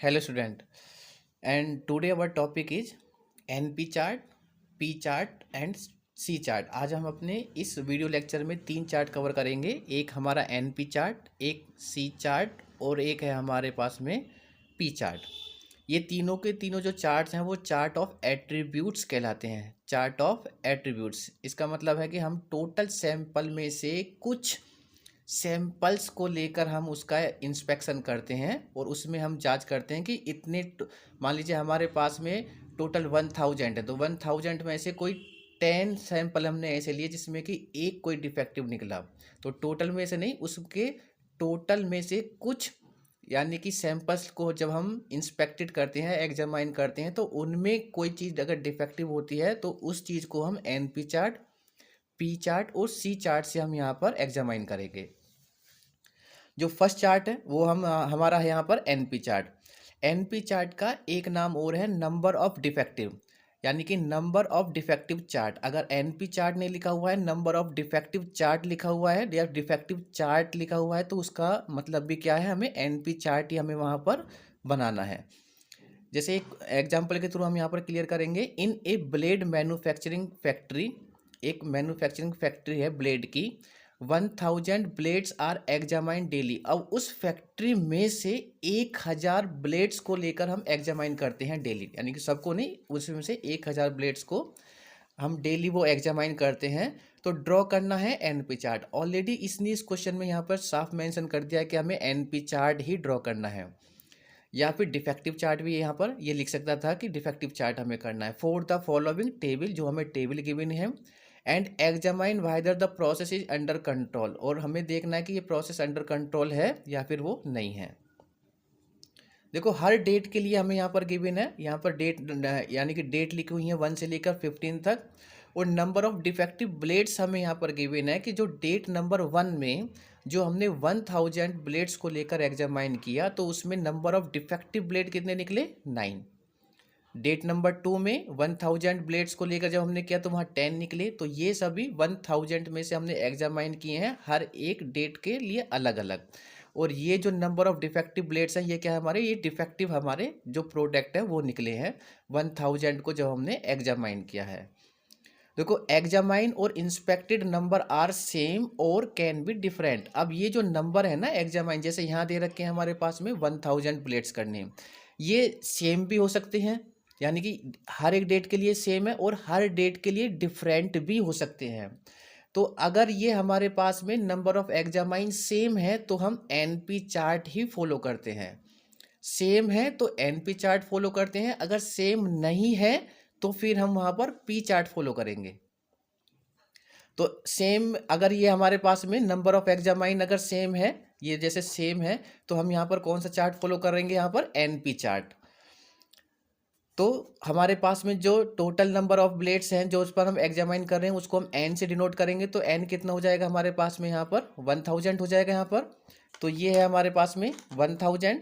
Hello student, and today our topic is NP chart, P chart and C chart। आज हम अपने इस video lecture में तीन चार्ट कवर करेंगे। एक हमारा NP चार्ट, एक C चार्ट और एक है हमारे पास में P चार्ट। ये तीनों के तीनों जो चार्ट्स हैं वो चार्ट ऑफ एट्रीब्यूट्स कहलाते हैं। चार्ट ऑफ एट्रीब्यूट्स इसका मतलब है कि हम टोटल सैंपल में से कुछ सैंपल्स को लेकर हम उसका इंस्पेक्शन करते हैं और उसमें हम जांच करते हैं कि इतने मान लीजिए हमारे पास में टोटल 1000 है, तो 1000 में से कोई 10 सैंपल हमने ऐसे लिए जिसमें कि एक कोई डिफेक्टिव निकला। तो टोटल में से नहीं, उसके टोटल में से कुछ यानी कि सैंपल्स को जब हम इंस्पेक्टेड करते हैं, एग्जामाइन करते हैं, तो उनमें कोई चीज़ अगर डिफेक्टिव होती है तो उस चीज़ को हम NP चार्ट, P चार्ट और C चार्ट से हम यहाँ पर एग्जामाइन करेंगे। जो फर्स्ट चार्ट है वो हमारा है यहाँ पर NP चार्ट। NP चार्ट का एक नाम और है नंबर ऑफ डिफेक्टिव, यानी कि नंबर ऑफ डिफेक्टिव चार्ट। अगर NP चार्ट नहीं लिखा हुआ है, नंबर ऑफ डिफेक्टिव चार्ट लिखा हुआ है या डिफेक्टिव चार्ट लिखा हुआ है, तो उसका मतलब भी क्या है, हमें NP चार्ट ही हमें वहाँ पर बनाना है। जैसे एक एग्जाम्पल के थ्रू हम यहाँ पर क्लियर करेंगे। इन ए ब्लेड मैन्युफैक्चरिंग फैक्ट्री, एक मैन्युफैक्चरिंग फैक्ट्री है ब्लेड की, 1000 ब्लेड्स आर एग्जामाइन डेली। अब उस फैक्ट्री में से 1000 ब्लेड्स को लेकर हम एग्जामाइन करते हैं डेली, यानी कि सबको नहीं, उसमें से 1000 ब्लेड्स को हम डेली वो एग्जामाइन करते हैं। तो ड्रॉ करना है NP चार्ट। ऑलरेडी इसने इस क्वेश्चन में यहाँ पर साफ मेंशन कर दिया है कि हमें NP चार्ट ही ड्रॉ करना है, या फिर डिफेक्टिव चार्ट भी यहाँ पर ये लिख सकता था कि डिफेक्टिव चार्ट हमें करना है। फॉर द फॉलोइंग टेबल, जो हमें टेबल गिवन है, and examine whether the process is under control, और हमें देखना है कि ये प्रोसेस अंडर कंट्रोल है या फिर वो नहीं है। देखो हर डेट के लिए हमें यहाँ पर गिवन है, यहाँ पर डेट यानी कि डेट लिखी हुई है 1 से लेकर 15 तक, और नंबर ऑफ डिफेक्टिव ब्लेड्स हमें यहाँ पर गिवन है कि जो डेट नंबर 1 में जो हमने 1000 ब्लेड्स को लेकर एग्जामाइन किया, तो उसमें नंबर ऑफ डिफेक्टिव ब्लेड कितने निकले, 9। डेट नंबर 2 में 1000 ब्लेड्स को लेकर जब हमने किया तो वहाँ 10 निकले। तो ये सभी 1000 में से हमने एग्जामाइन किए हैं, हर एक डेट के लिए अलग अलग। और ये जो नंबर ऑफ डिफेक्टिव ब्लेड्स हैं, ये क्या है हमारे, ये डिफेक्टिव हमारे जो प्रोडक्ट है वो निकले हैं 1000 को जब हमने एग्जामाइन किया है। देखो एग्जामाइन और इंस्पेक्टेड नंबर आर सेम और कैन बी डिफरेंट। अब ये जो नंबर है ना एग्जामाइन, जैसे यहाँ दे रखे हैं हमारे पास में 1000 ब्लेड्स करने, ये सेम भी हो सकते हैं, यानी कि हर एक डेट के लिए सेम है, और हर डेट के लिए डिफरेंट भी हो सकते हैं। तो अगर ये हमारे पास में नंबर ऑफ एग्जामाइन सेम है तो हम NP चार्ट ही फॉलो करते हैं। सेम है तो NP चार्ट फॉलो करते हैं, अगर सेम नहीं है तो फिर हम वहाँ पर P चार्ट फॉलो करेंगे। तो सेम, अगर ये हमारे पास में नंबर ऑफ एग्जामाइन अगर सेम है, ये जैसे सेम है, तो हम यहाँ पर कौन सा चार्ट फॉलो करेंगे, यहाँ पर NP चार्ट। तो हमारे पास में जो टोटल नंबर ऑफ ब्लेड्स हैं जो उस पर हम एग्जामाइन कर रहे हैं, उसको हम N से डिनोट करेंगे। तो N कितना हो जाएगा हमारे पास में, यहाँ पर 1000 हो जाएगा यहाँ पर। तो ये है हमारे पास में 1000।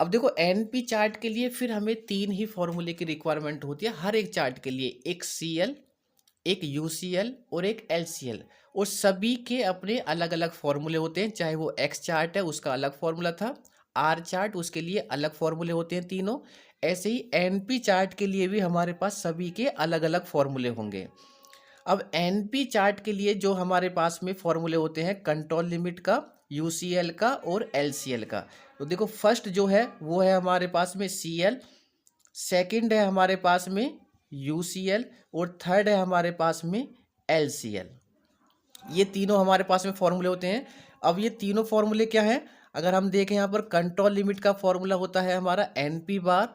अब देखो NP चार्ट के लिए फिर हमें 3 ही फॉर्मूले की रिक्वायरमेंट होती है हर एक चार्ट के लिए, एक CL, एक UCL और एक LCL, और सभी के अपने अलग अलग फॉर्मूले होते हैं। चाहे वो X चार्ट है उसका अलग फॉर्मूला था, R चार्ट उसके लिए अलग फॉर्मूले होते हैं तीनों, ऐसे ही NP चार्ट के लिए भी हमारे पास सभी के अलग अलग फॉर्मूले होंगे। अब NP चार्ट के लिए जो हमारे पास में फॉर्मूले होते हैं कंट्रोल लिमिट का, UCL का और LCL का। तो देखो फर्स्ट जो है वो है हमारे पास में CL, सेकंड है हमारे पास में UCL और थर्ड है हमारे पास में LCL। ये तीनों हमारे पास में फॉर्मूले होते हैं। अब ये तीनों फॉर्मूले क्या हैं, अगर हम देखें यहाँ पर कंट्रोल लिमिट का फॉर्मूला होता है हमारा NP बार,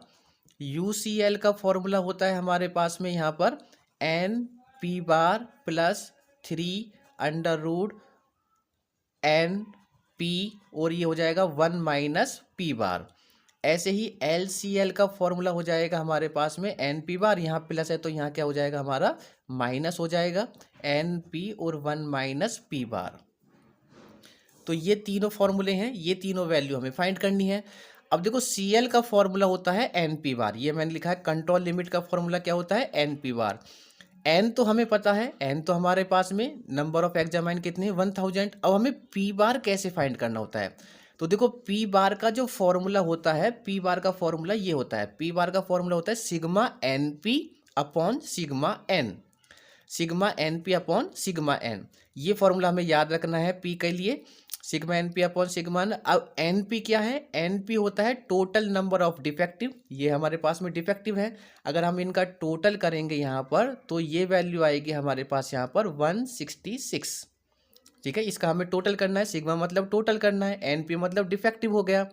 UCL का फॉर्मूला होता है हमारे पास में यहाँ पर NP बार प्लस 3/NP, और ये हो जाएगा 1 माइनस P बार। ऐसे ही LCL का फॉर्मूला हो जाएगा हमारे पास में NP बार, यहाँ प्लस है तो यहाँ क्या हो जाएगा हमारा माइनस हो जाएगा, NP और 1 माइनस P बार। तो ये तीनों फॉर्मूले हैं, ये तीनों वैल्यू हमें फाइंड करनी है। अब देखो CL का फॉर्मूला होता है NP बार, ये मैंने लिखा है कंट्रोल लिमिट का फॉर्मूला क्या होता है, NP बार। N तो हमें पता है, N तो हमारे पास में नंबर ऑफ एग्जामाइन कितने 1000। अब हमें P बार कैसे फाइंड करना होता है, तो देखो पी बार का जो फॉर्मूला होता है, पी बार का फॉर्मूला ये होता है, पी बार का फॉर्मूला होता है sigma n p upon sigma n, sigma n p upon sigma n. ये फॉर्मूला हमें याद रखना है पी के लिए, sigma n p upon sigma n. अब एन पी क्या है, एन पी होता है टोटल नंबर ऑफ डिफेक्टिव, ये हमारे पास में डिफेक्टिव है। अगर हम इनका टोटल करेंगे यहाँ पर तो ये वैल्यू आएगी हमारे पास यहाँ पर 166। ठीक है, इसका हमें टोटल करना है, सिग्मा मतलब टोटल करना है, एन पी मतलब डिफेक्टिव हो गया।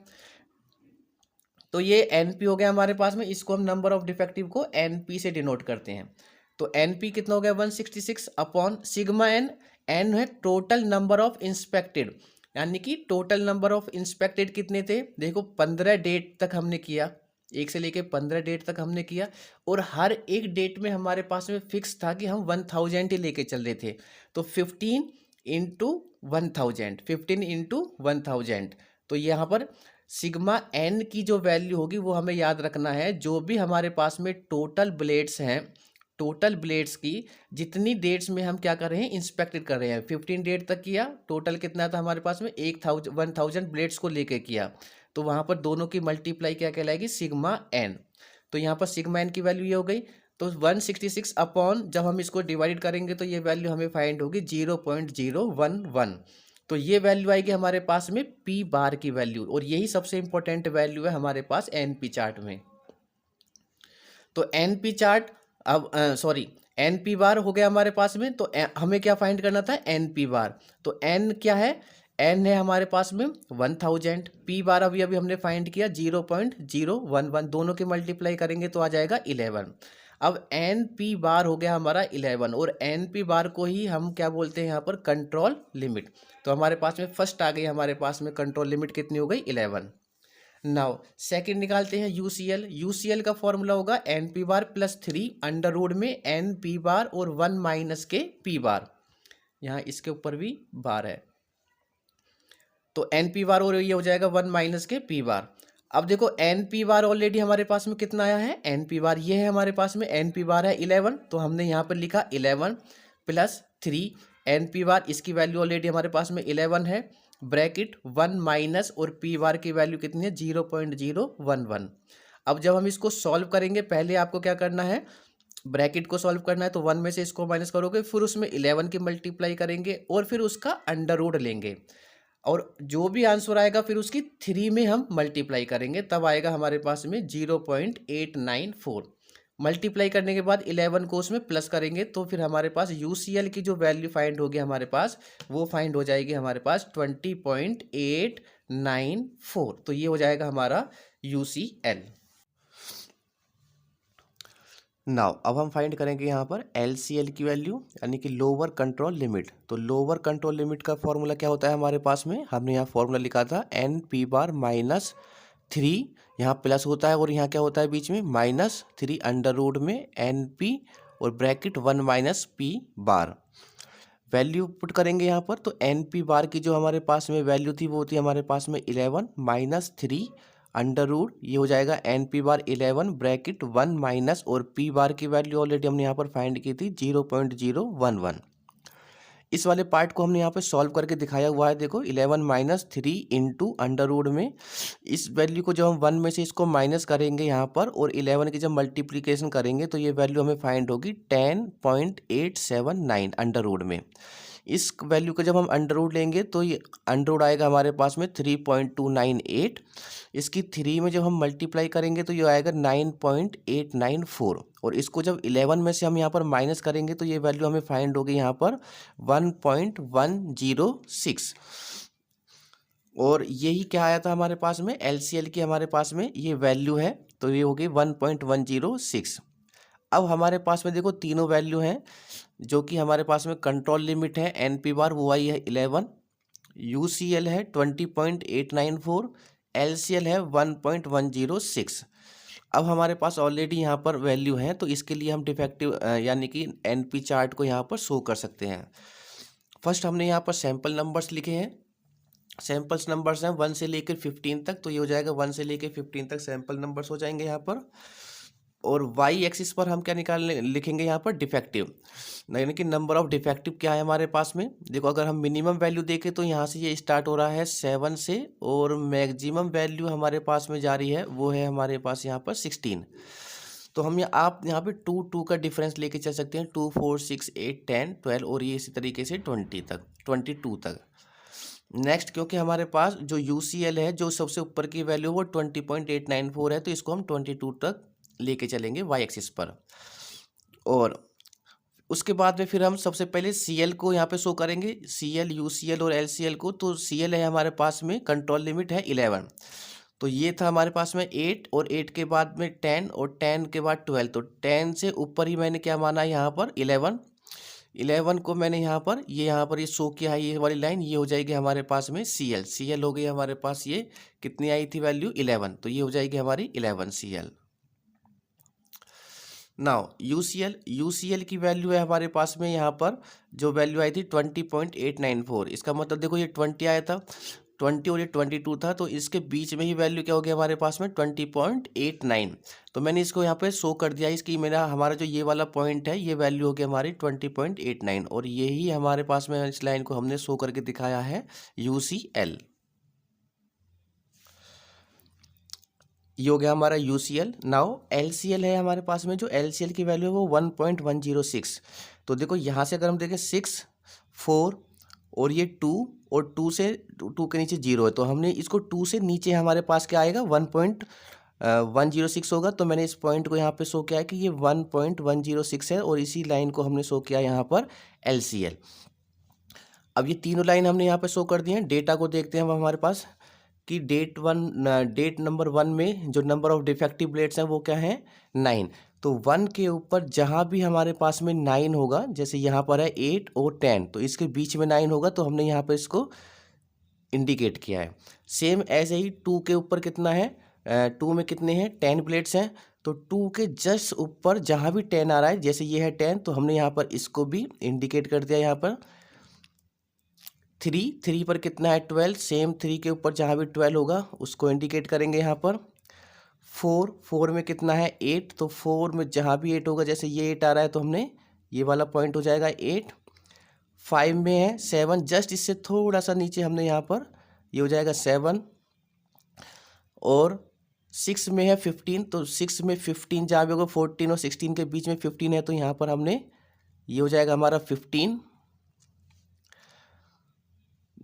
तो ये एन पी हो गया हमारे पास में, इसको हम नंबर ऑफ डिफेक्टिव को एन पी से डिनोट करते हैं। तो एन पी कितना हो गया 166 अपॉन सिग्मा एन, एन है टोटल नंबर ऑफ इंस्पेक्टेड, यानी कि टोटल नंबर ऑफ इंस्पेक्टेड कितने थे, देखो 15 डेट तक हमने किया, 1 से लेके 15 डेट तक हमने किया, और हर एक डेट में हमारे पास में फिक्स था कि हम 1000 ही लेके चल रहे थे। तो 15 इंटू 1000, 15 इंटू 1000। तो यहाँ पर सिग्मा एन की जो वैल्यू होगी वो हमें याद रखना है, जो भी हमारे पास में टोटल ब्लेड्स हैं, टोटल ब्लेड्स की जितनी डेट्स में हम क्या कर रहे हैं, इंस्पेक्टेड कर रहे हैं। 15 डेट तक किया, टोटल कितना था हमारे पास में 1000 ब्लेड्स को लेके किया, तो वहाँ पर दोनों की मल्टीप्लाई क्या कहलाएगी, सिग्मा एन। तो यहाँ पर सिग्मा एन की वैल्यू ये हो गई। तो 166 अपॉन जब हम इसको डिवाइड करेंगे तो ये वैल्यू हमें फाइंड होगी 0.011। तो ये वैल्यू आएगी हमारे पास में पी बार की वैल्यू, और यही सबसे इंपॉर्टेंट वैल्यू है हमारे पास एन पी चार्ट में। तो एन पी चार्ट अब सॉरी एन पी बार हो गया हमारे पास में। तो हमें क्या फाइंड करना था, एन पी बार। तो एन क्या है, एन है हमारे पास में 1000, पी बार अभी अभी हमने फाइंड किया 0.011, दोनों के मल्टीप्लाई करेंगे तो आ जाएगा 11। अब एन पी बार हो गया हमारा 11, और एन पी बार को ही हम क्या बोलते हैं यहाँ पर, कंट्रोल लिमिट। तो हमारे पास में फर्स्ट आ गई, हमारे पास में कंट्रोल लिमिट कितनी हो गई, 11। नाउ सेकंड निकालते हैं यूसीएल। यूसीएल का फॉर्मूला होगा n p bar plus 3 under root में एन पी बार और 1 माइनस के पी बार, यहाँ इसके ऊपर भी बार है, तो एन पी बार और ये हो जाएगा 1 माइनस के पी बार। अब देखो एन पी बार ऑलरेडी हमारे पास में कितना आया है, एन पी बार ये है हमारे पास में, एन पी बार है 11, तो हमने यहाँ पर लिखा 11 प्लस 3 एन पी बार, इसकी वैल्यू ऑलरेडी हमारे पास में 11 है, ब्रैकेट 1 माइनस और पी बार की वैल्यू कितनी है 0.011। अब जब हम इसको सॉल्व करेंगे, पहले आपको क्या करना है, ब्रैकेट को सॉल्व करना है, तो 1 में से इसको माइनस करोगे, फिर उसमें 11 की मल्टीप्लाई करेंगे और फिर उसका अंडर रूट लेंगे, और जो भी आंसर आएगा फिर उसकी 3 में हम मल्टीप्लाई करेंगे, तब आएगा हमारे पास में 0.894। मल्टीप्लाई करने के बाद 11 को उसमें प्लस करेंगे, तो फिर हमारे पास यूसीएल की जो वैल्यू फाइंड होगी हमारे पास, वो फाइंड हो जाएगी हमारे पास 20.894। तो ये हो जाएगा हमारा यूसीएल। नाउ अब हम फाइंड करेंगे यहाँ पर एलसीएल की वैल्यू, यानी कि लोअर कंट्रोल लिमिट। तो लोअर कंट्रोल लिमिट का फॉर्मूला क्या होता है हमारे पास में, हमने यहाँ फॉर्मूला लिखा था एन पी बार माइनस 3, यहाँ प्लस होता है और यहाँ क्या होता है बीच में -3 अंडर रूट में एन पी और ब्रैकेट 1 माइनस पी बार। वैल्यू पुट करेंगे यहाँ पर, तो एन पी बार की जो हमारे पास में वैल्यू थी वो थी हमारे पास में 11 -3 अंडर रूट, ये हो जाएगा n p bar 11 bracket 1 minus और पी बार की वैल्यू ऑलरेडी हमने यहाँ पर फाइंड की थी 0.011। इस वाले पार्ट को हमने यहाँ पे सॉल्व करके दिखाया हुआ है, देखो 11 - 3 इंटू अंडर रूट में, इस वैल्यू को जब हम 1 में से इसको माइनस करेंगे यहाँ पर और 11 की जब मल्टीप्लिकेशन करेंगे तो ये वैल्यू हमें फाइंड होगी 10.879 अंडर रूट में। इस वैल्यू को जब हम अंडर रूट लेंगे तो ये अंडर रूट आएगा हमारे पास में 3.298, इसकी 3 में जब हम मल्टीप्लाई करेंगे तो ये आएगा 9.894, और इसको जब 11 में से हम यहाँ पर माइनस करेंगे तो ये वैल्यू हमें फाइंड होगी यहाँ पर 1.106, और यही क्या आया था हमारे पास में, एलसीएल की हमारे पास में ये वैल्यू है, तो ये होगी 1.106। अब हमारे पास में देखो तीनों वैल्यू हैं, जो कि हमारे पास में कंट्रोल लिमिट है एन पी बार वो आई है 11, यूसीएल है 20.894, एलसीएल है 1.106। अब हमारे पास ऑलरेडी यहाँ पर वैल्यू है, तो इसके लिए हम डिफेक्टिव यानी कि एनपी चार्ट को यहाँ पर शो कर सकते हैं। फर्स्ट हमने यहाँ पर सैंपल नंबर्स लिखे हैं, सैंपल्स नंबर्स हैं 1 से लेकर 15 तक, तो ये हो जाएगा 1 से लेकर 15 तक सैंपल नंबर्स हो जाएंगे यहाँ पर। और वाई एक्सिस पर हम क्या लिखेंगे यहाँ पर डिफेक्टिव, यानी कि नंबर ऑफ डिफेक्टिव क्या है हमारे पास में। देखो अगर हम मिनिमम वैल्यू देखें तो यहाँ से ये स्टार्ट हो रहा है 7 से, और मैक्सिमम वैल्यू हमारे पास में जा रही है वो है हमारे पास यहाँ पर 16। तो हम आप यहाँ पे 2 का डिफरेंस लेके चल सकते हैं, 2 4 6 8 10 12 और ये इसी तरीके से 22 तक। नेक्स्ट, क्योंकि हमारे पास जो UCL है जो सबसे ऊपर की वैल्यू वो 20.894 है, तो इसको हम 22 तक लेके चलेंगे वाई एक्सिस पर। और उसके बाद में फिर हम सबसे पहले CL को यहाँ पे शो करेंगे, CL UCL और LCL को। तो CL है हमारे पास में, कंट्रोल लिमिट है 11, तो ये था हमारे पास में 8, और 8 के बाद में 10, और 10 के बाद 12, तो 10 से ऊपर ही मैंने क्या माना यहाँ पर 11 को मैंने यहाँ पर ये शो किया है, ये वाली लाइन ये हो जाएगी हमारे पास में CL हो गई हमारे पास, ये कितनी आई थी वैल्यू 11, तो ये हो जाएगी हमारी 11 CL। नाउ UCL की वैल्यू है हमारे पास में यहाँ पर जो वैल्यू आई थी 20.894। इसका मतलब देखो ये 20 आया था, 20 और ये 22 था, तो इसके बीच में ही वैल्यू क्या हो गया हमारे पास में 20.89। तो मैंने इसको यहाँ पे शो कर दिया, इसकी हमारा जो ये वाला पॉइंट है ये वैल्यू हो गया हमारी 20.89, और यही हमारे पास में इस लाइन को हमने शो करके दिखाया है UCL। ये हो गया हमारा UCL। नाउ LCL है हमारे पास में, जो LCL की वैल्यू है वो 1.106। तो देखो यहाँ से अगर हम देखें 6 4 और ये 2, और 2 से 2 के नीचे 0 है, तो हमने इसको 2 से नीचे हमारे पास क्या आएगा 1.106 होगा। तो मैंने इस पॉइंट को यहाँ पे शो किया है कि ये 1.106 है, और इसी लाइन को हमने शो किया यहाँ पर LCL। अब ये तीनों लाइन हमने यहाँ पे शो कर दी हैं। डेटा को देखते हैं हम हमारे पास कि डेट नंबर 1 में जो नंबर ऑफ डिफेक्टिव ब्लेड्स हैं वो क्या है 9। तो 1 के ऊपर जहाँ भी हमारे पास में 9 होगा, जैसे यहाँ पर है 8 और 10, तो इसके बीच में 9 होगा, तो हमने यहाँ पर इसको इंडिकेट किया है। सेम ऐसे ही 2 के ऊपर कितना है, 2 में कितने हैं 10 ब्लेड्स हैं, तो 2 के जस्ट ऊपर जहाँ भी 10 आ रहा है, जैसे ये है 10, तो हमने यहाँ पर इसको भी इंडिकेट कर दिया। यहाँ पर 3 पर कितना है 12, सेम 3 के ऊपर जहाँ भी 12 होगा उसको इंडिकेट करेंगे यहाँ पर। 4 में कितना है 8, तो 4 में जहाँ भी 8 होगा, जैसे ये 8 आ रहा है, तो हमने ये वाला पॉइंट हो जाएगा 8। 5 में है 7, जस्ट इससे थोड़ा सा नीचे हमने यहाँ पर ये हो जाएगा 7। और 6 में है 15, तो 6 में 15 जहाँ भी होगा 14 और 16 के बीच में 15 है, तो यहाँ पर हमने ये हो जाएगा हमारा 15।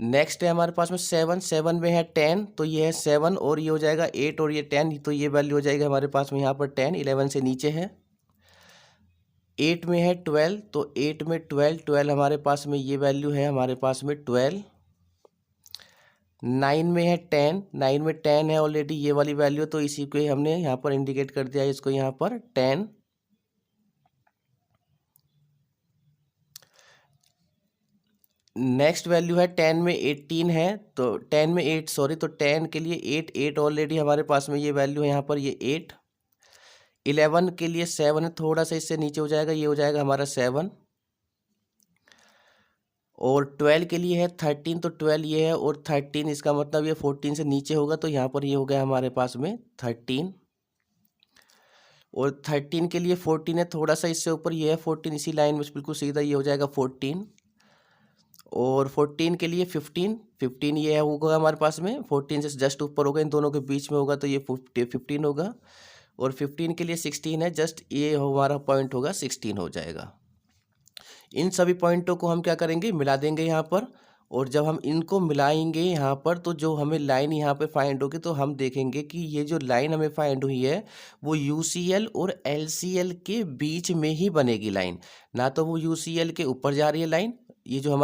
नेक्स्ट है हमारे पास में 7 में है 10, तो ये है 7, और ये हो जाएगा 8 और ये 10, तो ये वैल्यू हो जाएगा हमारे पास में यहाँ पर 10, 11 से नीचे है। 8 में है 12, तो 8 में 12 हमारे पास में ये वैल्यू है हमारे पास में 12। 9 में है 10, 9 में 10 है ऑलरेडी ये वाली वैल्यू, तो इसी को हमने यहाँ पर इंडिकेट कर दिया इसको यहाँ पर 10। नेक्स्ट वैल्यू है 10 में 18 है, तो 10 में 8 सॉरी, तो 10 के लिए 8 ऑलरेडी हमारे पास में ये वैल्यू है यहाँ पर ये 8। 11 के लिए 7 है, थोड़ा सा इससे नीचे हो जाएगा, ये हो जाएगा हमारा 7। और 12 के लिए है 13, तो 12 ये है, और 13 इसका मतलब ये 14 से नीचे होगा, तो यहाँ पर ये हो गया हमारे पास में 13। और 13 के लिए 14 है, थोड़ा सा इससे ऊपर ये है 14, इसी लाइन में बिल्कुल सीधा ये हो जाएगा 14। और 14 के लिए 15 ये है होगा हमारे पास में, 14 से जस्ट ऊपर होगा, इन दोनों के बीच में होगा, तो ये 15 होगा। और 15 के लिए 16 है, जस्ट ये हमारा पॉइंट होगा 16 हो जाएगा। इन सभी पॉइंटों को हम क्या करेंगे मिला देंगे यहाँ पर, और जब हम इनको मिलाएंगे यहाँ पर, तो जो हमें लाइन यहाँ पे फाइंड होगी, तो हम देखेंगे कि ये जो लाइन हमें फाइंड हुई है वो UCL और LCL के बीच में ही बनेगी लाइन, ना तो वो UCL के ऊपर जा रही है लाइन, ये जो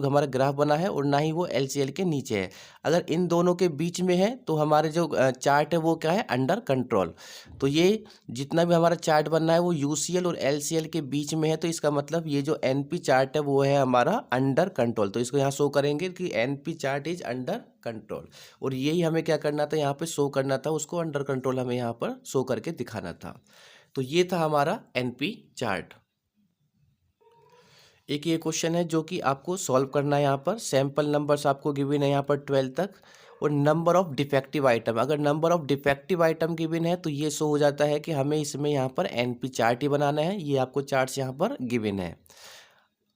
हमारा ग्राफ बना है, और ना ही वो LCL के नीचे है। अगर इन दोनों के बीच में है तो हमारे जो चार्ट है वो क्या है अंडर कंट्रोल। तो ये जितना भी हमारा चार्ट बनना है वो UCL और LCL के बीच में है, तो इसका मतलब ये जो NP चार्ट है वो है हमारा अंडर कंट्रोल। तो इसको यहाँ शो करेंगे कि NP chart is under control, और यही हमें क्या करना था यहाँ पे शो करना था, उसको अंडर कंट्रोल हमें यहाँ पर शो करके दिखाना था। तो ये था हमारा NP चार्ट। एक ये क्वेश्चन है जो कि आपको सॉल्व करना है। यहाँ पर सैम्पल नंबर्स आपको गिवन है यहाँ पर 12 तक, और नंबर ऑफ डिफेक्टिव आइटम। अगर number of defective item given है तो ये शो हो जाता है कि हमें इसमें यहाँ पर एनपी चार्ट ही बनाना है। ये आपको चार्ट्स यहाँ पर गिवन है।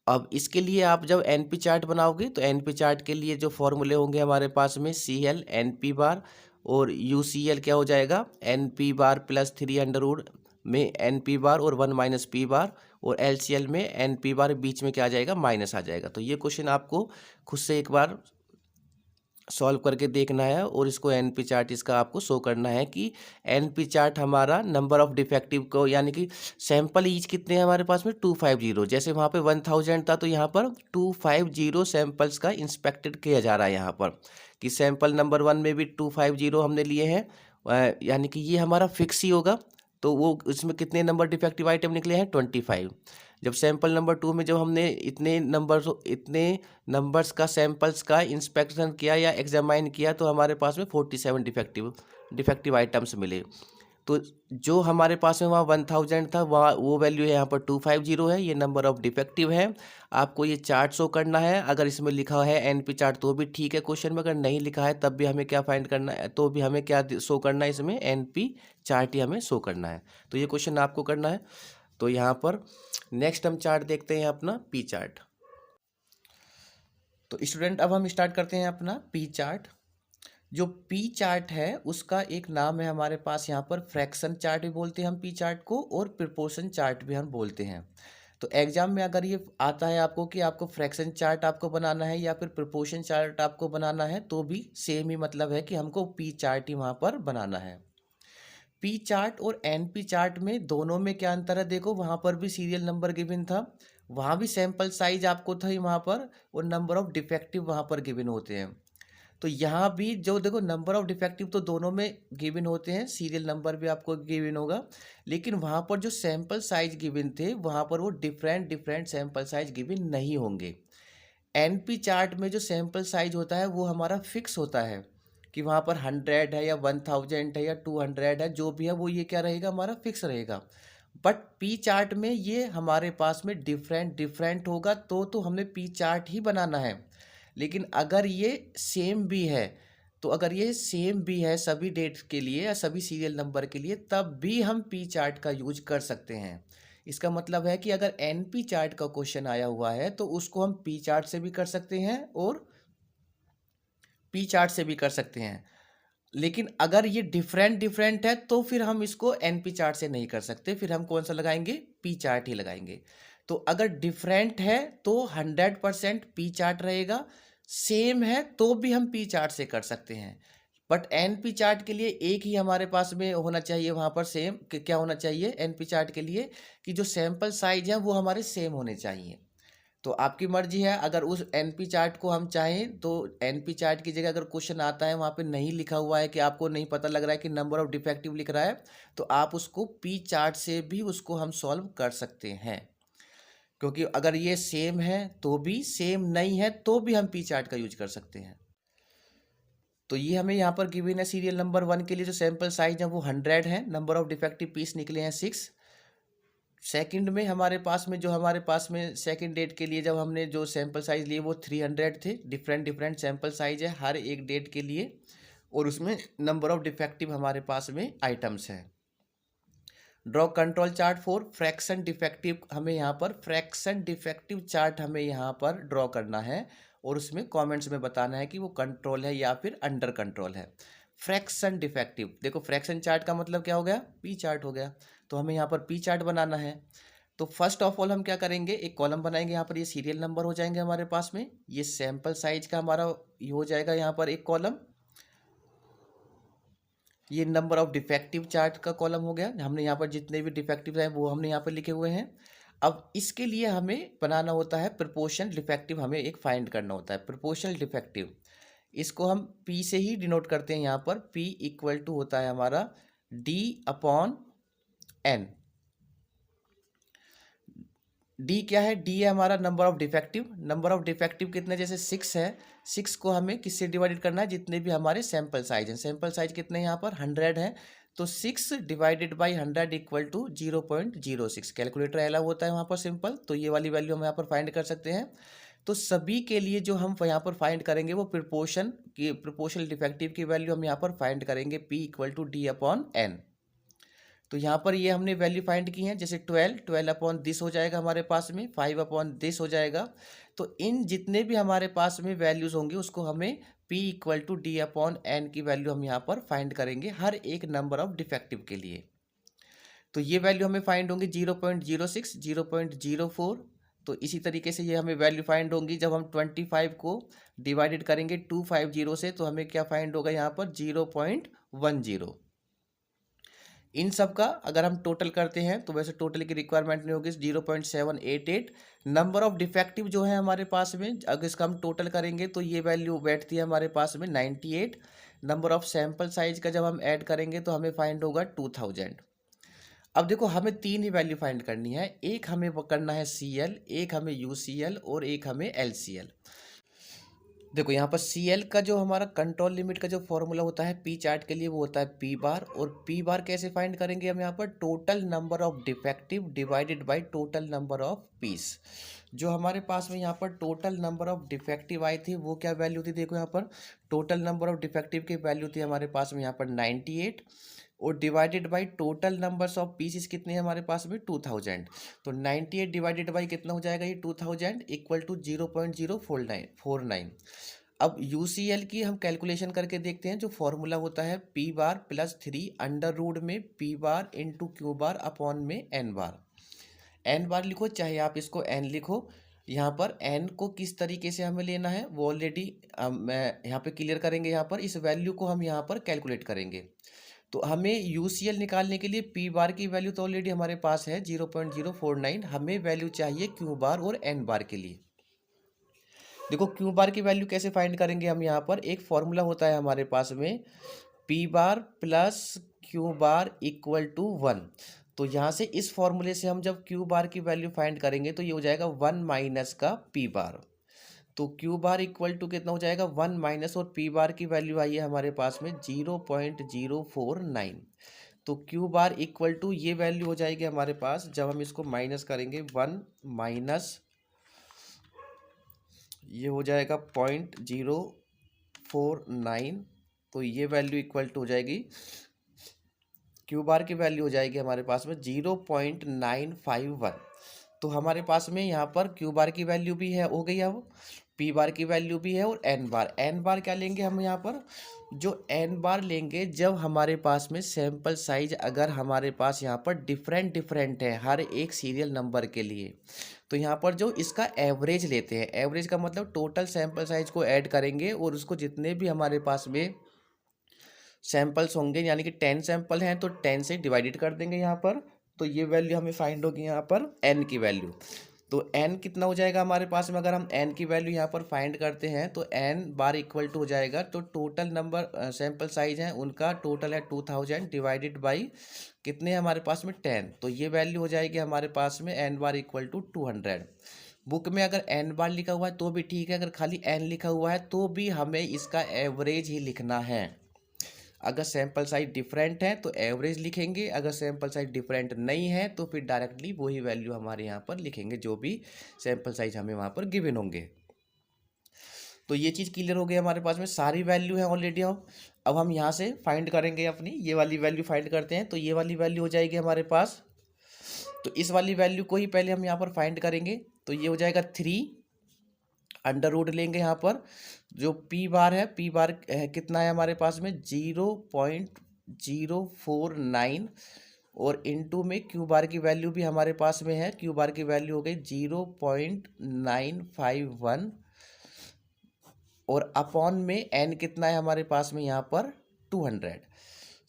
अब इसके लिए आप जब एनपी चार्ट बनाओगे तो एनपी चार्ट के लिए जो फॉर्मूले होंगे हमारे पास में C L n p bar और यू सी एल क्या हो जाएगा, एन पी बार प्लस 3 में एन पी बार और 1 माइनस पी बार, और एल सी एल में एन पी बार बीच में क्या आ जाएगा, माइनस आ जाएगा। तो ये क्वेश्चन आपको खुद से एक बार सॉल्व करके देखना है और इसको एनपी चार्ट इसका आपको शो करना है कि एनपी चार्ट हमारा नंबर ऑफ डिफेक्टिव को, यानी कि सैंपल ईच कितने हैं हमारे पास में 250, जैसे वहाँ पे 1000 था तो यहाँ पर 250 सैंपल्स का इंस्पेक्टेड किया जा रहा है यहाँ पर, कि सैंपल नंबर 1 में भी 250 हमने लिए हैं, यानी कि ये हमारा फिक्स ही होगा। तो वो इसमें कितने नंबर डिफेक्टिव आइटम निकले हैं, 25। जब सैंपल नंबर 2 में जब हमने इतने नंबर्स का सैंपल्स का इंस्पेक्शन किया या एग्जामाइन किया तो हमारे पास में 47 डिफेक्टिव आइटम्स मिले। तो जो हमारे पास में वहाँ 1000 था वहाँ वो वैल्यू है यहाँ पर 250 है, ये नंबर ऑफ डिफेक्टिव है। आपको ये चार्ट शो करना है। अगर इसमें लिखा है एनपी चार्ट तो भी ठीक है क्वेश्चन में, अगर नहीं लिखा है तब भी हमें क्या फाइंड करना है, तो भी हमें क्या शो करना है, इसमें एनपी चार्ट ही हमें शो करना है। तो ये क्वेश्चन आपको करना है। तो यहाँ पर नेक्स्ट हम चार्ट देखते हैं अपना पी चार्ट। तो स्टूडेंट अब हम स्टार्ट करते हैं अपना पी चार्ट। जो पी चार्ट है उसका एक नाम है हमारे पास यहाँ पर, फ्रैक्शन चार्ट भी बोलते हैं हम पी चार्ट को, और प्रोपोर्शन चार्ट भी हम बोलते हैं। तो एग्जाम में अगर ये आता है आपको कि आपको फ्रैक्शन चार्ट आपको बनाना है या फिर प्रोपोर्शन चार्ट आपको बनाना है, तो भी सेम ही मतलब है कि हमको पी चार्ट ही वहाँ पर बनाना है। पी चार्ट और एन पी चार्ट में दोनों में क्या अंतर है, देखो वहाँ पर भी सीरियल नंबर गिवन था, वहाँ भी सैंपल साइज आपको था ही वहाँ पर, और नंबर ऑफ डिफेक्टिव वहाँ पर गिवन होते हैं। तो यहाँ भी जो देखो नंबर ऑफ डिफेक्टिव तो दोनों में गिवन होते हैं, सीरियल नंबर भी आपको गिवन होगा, लेकिन वहाँ पर जो सैंपल साइज गिवन थे वहाँ पर वो डिफरेंट सैंपल साइज गिवन नहीं होंगे। एनपी चार्ट में जो सैंपल साइज होता है वो हमारा फिक्स होता है कि वहाँ पर 100 है या 1000 है या 200 है, जो भी है वो ये क्या रहेगा, हमारा फिक्स रहेगा। बट पी चार्ट में ये हमारे पास में डिफरेंट होगा, तो हमें पी चार्ट ही बनाना है। लेकिन अगर ये सेम भी है, तो अगर ये सेम भी है सभी डेट के लिए या सभी सीरियल नंबर के लिए, तब भी हम पी चार्ट का यूज कर सकते हैं। इसका मतलब है कि अगर एन पी चार्ट का क्वेश्चन आया हुआ है तो उसको हम पी चार्ट से भी कर सकते हैं और पी चार्ट से भी कर सकते हैं। लेकिन अगर ये डिफरेंट है तो फिर हम इसको एन पी चार्ट से नहीं कर सकते, फिर हम कौन सा लगाएंगे, पी चार्ट ही लगाएंगे। तो अगर डिफरेंट है तो 100% पी चार्ट रहेगा, सेम है तो भी हम पी चार्ट से कर सकते हैं। बट एन पी चार्ट के लिए एक ही हमारे पास में होना चाहिए, वहाँ पर सेम क्या होना चाहिए एन पी चार्ट के लिए, कि जो सैंपल साइज है वो हमारे सेम होने चाहिए। तो आपकी मर्जी है, अगर उस एनपी चार्ट को हम चाहें तो एनपी चार्ट की जगह अगर क्वेश्चन आता है वहाँ पे नहीं लिखा हुआ है कि आपको नहीं पता लग रहा है कि नंबर ऑफ डिफेक्टिव लिख रहा है, तो आप उसको पी चार्ट से भी उसको हम सॉल्व कर सकते हैं। क्योंकि अगर ये सेम है तो भी, सेम नहीं है तो भी हम पी चार्ट का यूज कर सकते हैं। तो ये हमें यहाँ पर गिवन है सीरियल नंबर 1 के लिए जो सैंपल साइज है वो 100 है, नंबर ऑफ डिफेक्टिव पीस निकले हैं 6। सेकंड में हमारे पास में सेकंड डेट के लिए जब हमने जो सैंपल साइज लिए वो 300 थे। डिफरेंट सैंपल साइज है हर एक डेट के लिए, और उसमें नंबर ऑफ डिफेक्टिव हमारे पास में आइटम्स हैं। Draw control chart for fraction defective, हमें यहाँ पर फ्रैक्शन डिफेक्टिव चार्ट हमें यहाँ पर ड्रॉ करना है, और उसमें कमेंट्स में बताना है कि वो कंट्रोल है या फिर अंडर कंट्रोल है। फ्रैक्शन डिफेक्टिव, देखो फ्रैक्शन चार्ट का मतलब क्या हो गया, पी चार्ट हो गया। तो हमें यहाँ पर पी चार्ट बनाना है। तो फर्स्ट ऑफ ऑल हम क्या करेंगे, एक कॉलम बनाएंगे, यहाँ पर ये सीरियल नंबर हो जाएंगे हमारे पास में, ये सैंपल साइज का हमारा ये हो जाएगा यहाँ पर एक कॉलम, ये नंबर ऑफ डिफेक्टिव चार्ट का कॉलम हो गया। हमने यहाँ पर जितने भी डिफेक्टिव हैं वो हमने यहाँ पर लिखे हुए हैं। अब इसके लिए हमें बनाना होता है प्रोपोर्शनल डिफेक्टिव, हमें एक फाइंड करना होता है प्रोपोर्शनल डिफेक्टिव। इसको हम P से ही डिनोट करते हैं, यहाँ पर P इक्वल टू होता है हमारा D/N। D क्या है, D है हमारा number of defective. Number of defective कितने, जैसे 6 है, 6 को हमें किससे डिवाइडेड करना है, जितने भी हमारे सैंपल साइज हैं। सैंपल साइज कितने यहाँ पर 100 है, तो 6 divided by 100 equal to 0.06। Calculator allow होता है वहाँ पर सिंपल, तो ये वाली वैल्यू हम यहाँ पर फाइंड कर सकते हैं। तो सभी के लिए जो हम यहाँ पर फाइंड करेंगे वो प्रोपोर्शनल डिफेक्टिव की वैल्यू हम यहाँ पर फाइंड करेंगे P = D/n। तो यहाँ पर ये हमने वैल्यू फाइंड की है, जैसे 12 अपॉन दिस हो जाएगा हमारे पास में, 5 अपॉन दिस हो जाएगा। तो इन जितने भी हमारे पास में वैल्यूज होंगे उसको हमें P = D/n की वैल्यू हम यहाँ पर फाइंड करेंगे हर एक नंबर ऑफ डिफेक्टिव के लिए। तो ये वैल्यू हमें फाइंड होंगी 0.06, 0.04। तो इसी तरीके से ये हमें वैल्यू फाइंड होंगी जब हम 25 को डिवाइडेड करेंगे 250 से, तो हमें क्या फाइंड होगा यहाँ पर 0.10। इन सब का अगर हम टोटल करते हैं तो वैसे टोटल की रिक्वायरमेंट नहीं होगी, 0.788। नंबर ऑफ डिफेक्टिव जो है हमारे पास में, अगर इसका हम टोटल करेंगे तो ये वैल्यू बैठती है हमारे पास में 98। नंबर ऑफ सैंपल साइज का जब हम ऐड करेंगे तो हमें फाइंड होगा 2000। अब देखो हमें तीन ही वैल्यू फाइंड करनी है, एक हमें करना है CL, एक हमें UCL और एक हमें LCL। देखो यहाँ पर CL का जो हमारा कंट्रोल लिमिट का जो फॉर्मूला होता है P चार्ट के लिए वो होता है P बार। और P बार कैसे फाइंड करेंगे हम यहाँ पर, total number of defective divided by total number of peace. जो हमारे पास में यहाँ पर टोटल नंबर ऑफ डिफेक्टिव आई थी वो क्या वैल्यू थी, देखो यहाँ पर टोटल नंबर ऑफ डिफेक्टिव की वैल्यू थी हमारे पास में यहाँ पर 98, और divided by total numbers of pieces कितने हैं हमारे पास में 2000। तो 98 डिवाइडेड बाय कितना हो जाएगा ये 2000 = 0.049। अब UCL की हम कैलकुलेशन करके देखते हैं। जो फॉर्मूला होता है P बार प्लस 3 अंडर रूट में P bar into Q bar upon में N बार। N बार लिखो चाहे आप इसको N लिखो। यहाँ पर N को किस तरीके से हमें लेना है वो ऑलरेडी मैं यहाँ पे क्लियर करेंगे। यहाँ पर इस वैल्यू को हम यहाँ पर कैलकुलेट करेंगे। तो हमें UCL निकालने के लिए P बार की वैल्यू तो ऑलरेडी हमारे पास है 0.049। हमें वैल्यू चाहिए Q बार और N बार के लिए। देखो Q बार की वैल्यू कैसे फाइंड करेंगे हम, यहाँ पर एक फॉर्मूला होता है हमारे पास में P बार प्लस Q बार = 1। तो यहाँ से इस फॉर्मूले से हम जब Q बार की वैल्यू फाइंड करेंगे तो ये हो जाएगा 1 माइनस का P बार। तो Q बार = कितना हो जाएगा 1 माइनस, और P बार की वैल्यू आई है हमारे पास में 0.049। तो Q बार = ये वैल्यू हो जाएगी हमारे पास, जब हम इसको माइनस करेंगे 1 माइनस ये हो जाएगा 0.049। तो ये वैल्यू इक्वल टू हो जाएगी, Q बार की वैल्यू हो जाएगी हमारे पास में 0.951। तो हमारे पास में यहाँ पर Q बार की वैल्यू भी है हो गई, अब P बार की वैल्यू भी है, और N बार क्या लेंगे हम यहाँ पर, जो N बार लेंगे जब हमारे पास में सैंपल साइज अगर हमारे पास यहाँ पर डिफरेंट है हर एक सीरियल नंबर के लिए, तो यहाँ पर जो इसका एवरेज लेते हैं, एवरेज का मतलब टोटल सैंपल साइज को ऐड करेंगे और उसको जितने भी हमारे पास में सैंपल्स होंगे, यानी कि 10 सैंपल हैं तो 10 से डिवाइडेड कर देंगे यहाँ पर। तो ये वैल्यू हमें फाइंड होगी यहाँ पर N की वैल्यू। तो N कितना हो जाएगा हमारे पास में, अगर हम N की वैल्यू यहाँ पर फाइंड करते हैं तो N बार = हो जाएगा, तो टोटल नंबर सैंपल साइज हैं उनका टोटल है 2000 डिवाइडेड बाई कितने हमारे पास में 10। तो ये वैल्यू हो जाएगी हमारे पास में N बार = 200। बुक में अगर N बार लिखा हुआ है तो भी ठीक है, अगर खाली N लिखा हुआ है तो भी हमें इसका एवरेज ही लिखना है। अगर सैंपल साइज डिफरेंट है तो एवरेज लिखेंगे, अगर सैंपल साइज डिफरेंट नहीं है तो फिर डायरेक्टली वही वैल्यू हमारे यहाँ पर लिखेंगे जो भी सैंपल साइज हमें वहाँ पर गिवन होंगे। तो ये चीज़ क्लियर हो गई, हमारे पास में सारी वैल्यू है ऑलरेडी। अब हम यहाँ से फाइंड करेंगे अपनी ये वाली वैल्यू फाइंड करते हैं। तो ये वाली वैल्यू हो जाएगी हमारे पास, तो इस वाली वैल्यू को ही पहले हम यहाँ पर फाइंड करेंगे। तो ये हो जाएगा 3 अंडर रूट लेंगे यहाँ पर, जो P बार है P बार कितना है हमारे पास में 0.049, और इनटू में Q बार की वैल्यू भी हमारे पास में है, Q बार की वैल्यू हो गई 0.951, और अपॉन में N कितना है हमारे पास में यहाँ पर 200।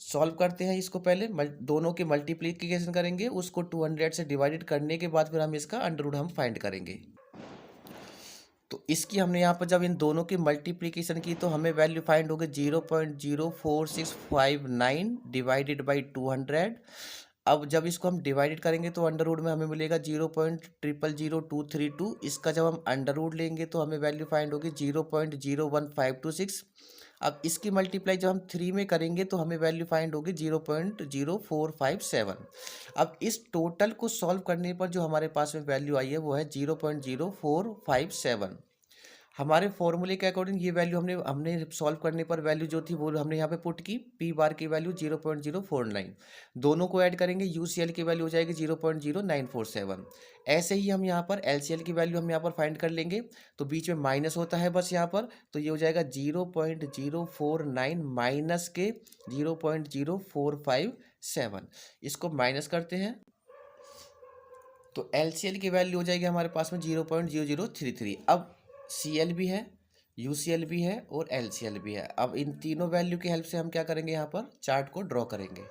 सॉल्व करते हैं इसको, पहले दोनों के मल्टीप्लिकेशन करेंगे, उसको 200 से डिवाइडेड करने के बाद फिर हम इसका अंडर रूट हम फाइंड करेंगे। तो इसकी हमने यहाँ पर जब इन दोनों की मल्टीप्लिकेशन की तो हमें वैल्यू फाइंड हो गई 0.04659 डिवाइडेड बाई 200। अब जब इसको हम डिवाइडेड करेंगे तो अंडर रूट में हमें मिलेगा 0.000232। इसका जब हम अंडर रूट लेंगे तो हमें वैल्यू फाइंड होगी 0.01526। अब इसकी मल्टीप्लाई जब हम 3 में करेंगे तो हमें वैल्यू फाइंड होगी 0.0457। अब इस टोटल को सॉल्व करने पर जो हमारे पास में वैल्यू आई है वो है 0.0457। हमारे फॉर्मूले के अकॉर्डिंग ये वैल्यू हमने हमने सॉल्व करने पर वैल्यू जो थी वो हमने यहाँ पे पुट की, पी बार की वैल्यू 0.049, दोनों को ऐड करेंगे यूसीएल की वैल्यू हो जाएगी 0.0947। ऐसे ही हम यहाँ पर एलसीएल की वैल्यू हम यहाँ पर फाइंड कर लेंगे, तो बीच में माइनस होता है बस यहाँ पर, तो ये हो जाएगा 0.049 माइनस के 0.0457, इसको माइनस करते हैं तो एलसीएल की वैल्यू हो जाएगी हमारे पास में 0.0033। अब सीएल भी है, यूसीएल भी है और एलसीएल भी है। अब इन तीनों वैल्यू की हेल्प से हम क्या करेंगे, यहाँ पर चार्ट को ड्रॉ करेंगे।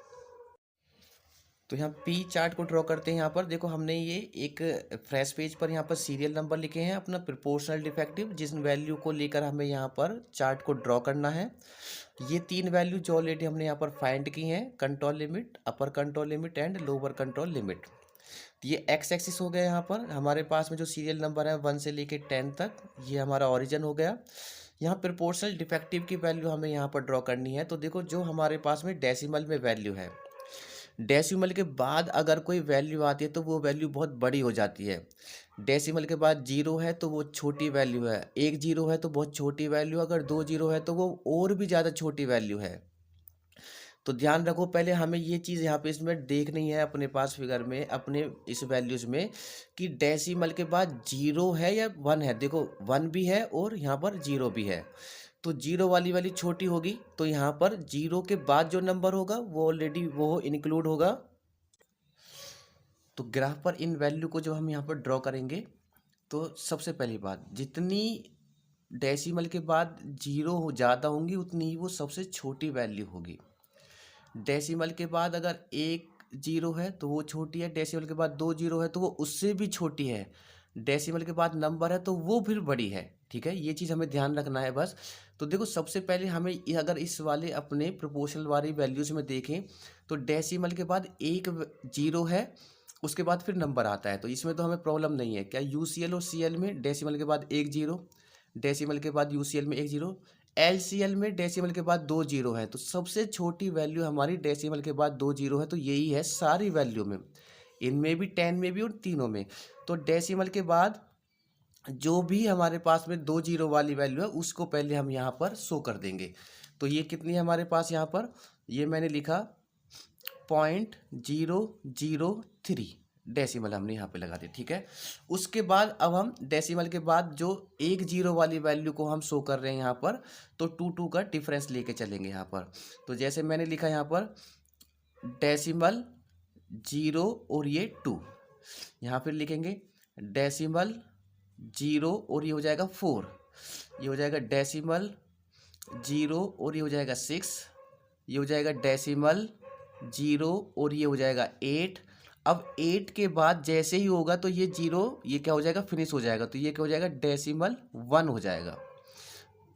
तो यहाँ पी चार्ट को ड्रॉ करते हैं। यहाँ पर देखो हमने ये एक फ्रेश पेज पर यहाँ पर सीरियल नंबर लिखे हैं अपना प्रोपोर्शनल डिफेक्टिव, जिस वैल्यू को लेकर हमें यहाँ पर चार्ट को ड्रॉ करना है। ये तीन वैल्यू जो ऑलरेडी हमने यहाँ पर फाइंड की हैं, control limit, upper control limit and lower control limit. ये एक्स एक्सिस हो गया, यहाँ पर हमारे पास में जो सीरियल नंबर है 1 से लेके 10 तक, ये हमारा ओरिजिन हो गया। यहाँ प्रोपोर्शनल डिफेक्टिव की वैल्यू हमें यहाँ पर ड्रॉ करनी है। तो देखो जो हमारे पास में डेसिमल में वैल्यू है, डेसिमल के बाद अगर कोई वैल्यू आती है तो वो वैल्यू बहुत बड़ी हो जाती है। डेसिमल के बाद 0 है तो वो छोटी वैल्यू है, 1 0 है तो बहुत छोटी वैल्यू, अगर 2 0 है तो वो और भी ज़्यादा छोटी वैल्यू है। तो ध्यान रखो, पहले हमें ये चीज़ यहाँ पे इसमें देखनी है अपने पास फिगर में, अपने इस वैल्यूज़ में, कि डेसिमल के बाद 0 है या 1 है। देखो 1 भी है और यहाँ पर 0 भी है, तो 0 वाली वैल्यू छोटी होगी, तो यहाँ पर 0 के बाद जो नंबर होगा वो ऑलरेडी वो इंक्लूड होगा। तो ग्राफ पर इन वैल्यू को जो हम यहाँ पर ड्रॉ करेंगे, तो सबसे पहली बात, जितनी डेसिमल के बाद 0 ज़्यादा होंगी उतनी ही वो सबसे छोटी वैल्यू होगी। डेसिमल के बाद अगर 1 0 है तो वो छोटी है, डेसिमल के बाद 2 0 है तो वो उससे भी छोटी है, डेसिमल के बाद नंबर है तो वो फिर बड़ी है। ठीक है, ये चीज़ हमें ध्यान रखना है बस। तो देखो सबसे पहले हमें अगर इस वाले अपने प्रोपोर्शनल वाली वैल्यूज़ में देखें, तो डेसिमल के बाद 1 0 है, उसके बाद फिर नंबर आता है, तो इसमें तो हमें प्रॉब्लम नहीं है। क्या यूसीएल और सीएल में डेसिमल के बाद 1 0, डेसिमल के बाद यूसीएल में 1 0, एलसीएल में डेसिमल के बाद 2 0 है, तो सबसे छोटी वैल्यू हमारी डेसिमल के बाद 2 0 है। तो यही है सारी वैल्यू में, इनमें भी 10 में भी और तीनों में। तो डेसिमल के बाद जो भी हमारे पास में 2 0 वाली वैल्यू है उसको पहले हम यहाँ पर शो कर देंगे। तो ये कितनी है हमारे पास, यहाँ पर ये मैंने लिखा 0.003 डेसिमल हमने यहाँ पे लगा दी। ठीक है, उसके बाद अब हम डेसिमल के बाद जो 1 0 वाली वैल्यू को हम शो कर रहे हैं यहाँ पर, तो 2 का डिफरेंस लेके चलेंगे यहाँ पर। तो जैसे मैंने लिखा यहाँ पर डेसिमल 0 और ये 2, यहाँ फिर लिखेंगे डेसिमल 0 और ये हो जाएगा 4, ये हो जाएगा डेसिमल 0 और ये हो जाएगा 6, ये हो जाएगा डेसिमल 0 और ये हो जाएगा 8। अब 8 के बाद जैसे ही होगा तो ये 0 ये क्या हो जाएगा, फिनिश हो जाएगा, तो ये क्या हो जाएगा, डेसिमल 1 हो जाएगा,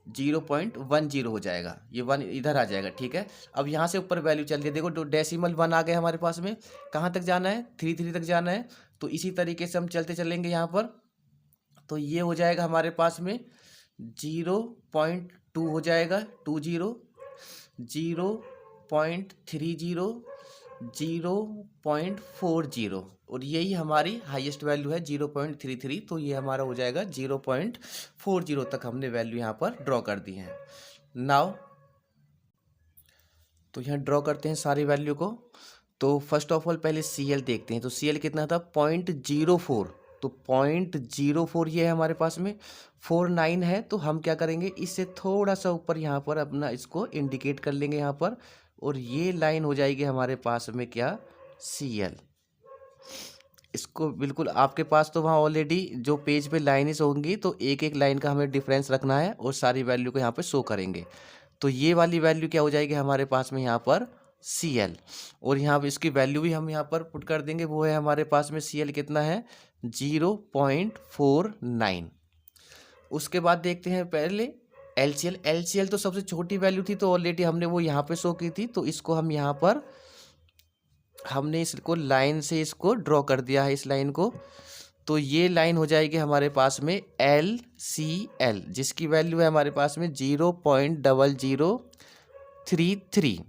0.10 हो जाएगा, ये 1 इधर आ जाएगा। ठीक है, अब यहाँ से ऊपर वैल्यू चल रही है, देखो डेसिमल 1 आ गया हमारे पास में, कहाँ तक जाना है, 3 तक जाना है। तो इसी तरीके से हम चलते चलेंगे यहाँ पर, तो ये हो जाएगा हमारे पास में 0.2 हो जाएगा, 20, 0.30, 0.40, और यही हमारी हाईएस्ट वैल्यू है 0.33। तो ये हमारा हो जाएगा 0.40 तक हमने वैल्यू यहाँ पर ड्रॉ कर दी है। नाउ तो यहाँ ड्रॉ करते हैं सारी वैल्यू को। तो फर्स्ट ऑफ ऑल पहले सीएल देखते हैं, तो सीएल कितना था, 0.04, तो 0.04 ये है हमारे पास में, 49 है, तो हम क्या करेंगे, इससे थोड़ा सा ऊपर यहाँ पर अपना इसको इंडिकेट कर लेंगे यहाँ पर, और ये लाइन हो जाएगी हमारे पास में क्या, सीएल। इसको बिल्कुल आपके पास तो वहाँ ऑलरेडी जो पेज पे लाइन्स होंगी, तो एक एक लाइन का हमें डिफरेंस रखना है और सारी वैल्यू को यहाँ पे शो करेंगे। तो ये वाली वैल्यू क्या हो जाएगी हमारे पास में यहाँ पर, सीएल, और यहाँ पर इसकी वैल्यू भी हम यहाँ पर पुट कर देंगे, वो है हमारे पास में सीएल कितना है, 0.49। उसके बाद देखते हैं पहले एलसीएल। एलसीएल तो सबसे छोटी वैल्यू थी, तो ऑलरेडी हमने वो यहाँ पे शो की थी, तो इसको हम यहाँ पर हमने इसको लाइन से इसको ड्रॉ कर दिया है, इस लाइन को। तो ये लाइन हो जाएगी हमारे पास में एलसीएल, जिसकी वैल्यू है हमारे पास में 0.0033।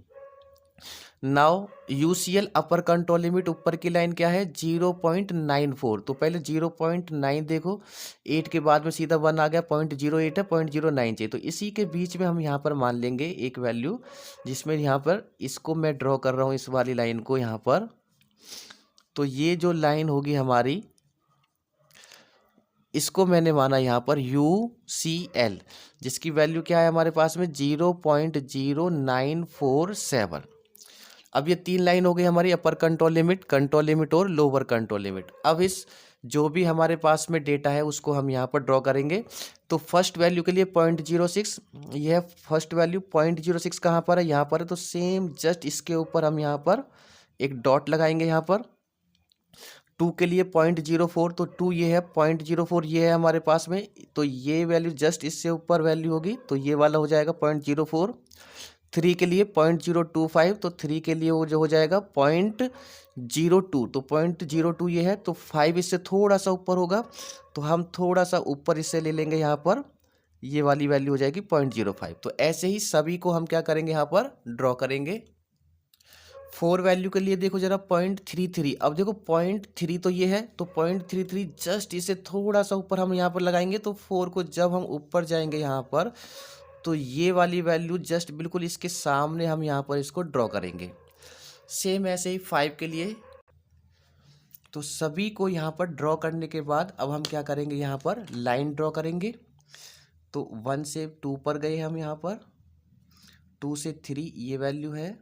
Now UCL upper control limit ऊपर की लाइन क्या है 0.94, तो पहले 0.9 देखो, 8 के बाद में सीधा 1 आ गया, 0.08 है, 0.09 चाहिए, तो इसी के बीच में हम यहाँ पर मान लेंगे एक वैल्यू, जिसमें यहाँ पर इसको मैं ड्रॉ कर रहा हूँ इस वाली लाइन को यहाँ पर। तो ये जो लाइन होगी हमारी, इसको मैंने माना यहाँ पर UCL, जिसकी वैल्यू क्या है हमारे पास में 0.0947। अब ये 3 लाइन हो गई हमारी, अपर कंट्रोल लिमिट और लोअर कंट्रोल लिमिट। अब इस जो भी हमारे पास में डेटा है उसको हम यहाँ पर ड्रॉ करेंगे। तो फर्स्ट वैल्यू के लिए 0.06, यह फर्स्ट वैल्यू 0.06 कहाँ पर है, यहाँ पर है, तो सेम जस्ट इसके ऊपर हम यहाँ पर एक डॉट लगाएंगे यहाँ पर। 2 के लिए 0.04, तो 2 ये है, 0.04 ये है हमारे पास में, तो ये वैल्यू जस्ट इससे ऊपर वैल्यू होगी, तो ये वाला हो जाएगा 0.04। 3 के लिए 0.025, तो 3 के लिए वो जो हो जाएगा 0.02, तो 0.02 ये है, तो 5 इससे थोड़ा सा ऊपर होगा, तो हम थोड़ा सा ऊपर इससे ले लेंगे यहाँ पर, ये वाली वैल्यू हो जाएगी 0.05। तो ऐसे ही सभी को हम क्या करेंगे यहाँ पर ड्रॉ करेंगे। 4 वैल्यू के लिए देखो जरा 0.33, अब देखो 0.3 तो ये है, तो 0.33 जस्ट इसे थोड़ा सा ऊपर हम यहाँ पर लगाएंगे, तो 4 को जब हम ऊपर जाएंगे यहाँ पर, तो ये वाली वैल्यू जस्ट बिल्कुल इसके सामने हम यहाँ पर इसको ड्रॉ करेंगे। सेम ऐसे ही 5 के लिए, तो सभी को यहाँ पर ड्रॉ करने के बाद अब हम क्या करेंगे, यहाँ पर लाइन ड्रॉ करेंगे। तो 1 से 2 पर गए हम यहाँ पर, 2 से 3 ये वैल्यू है,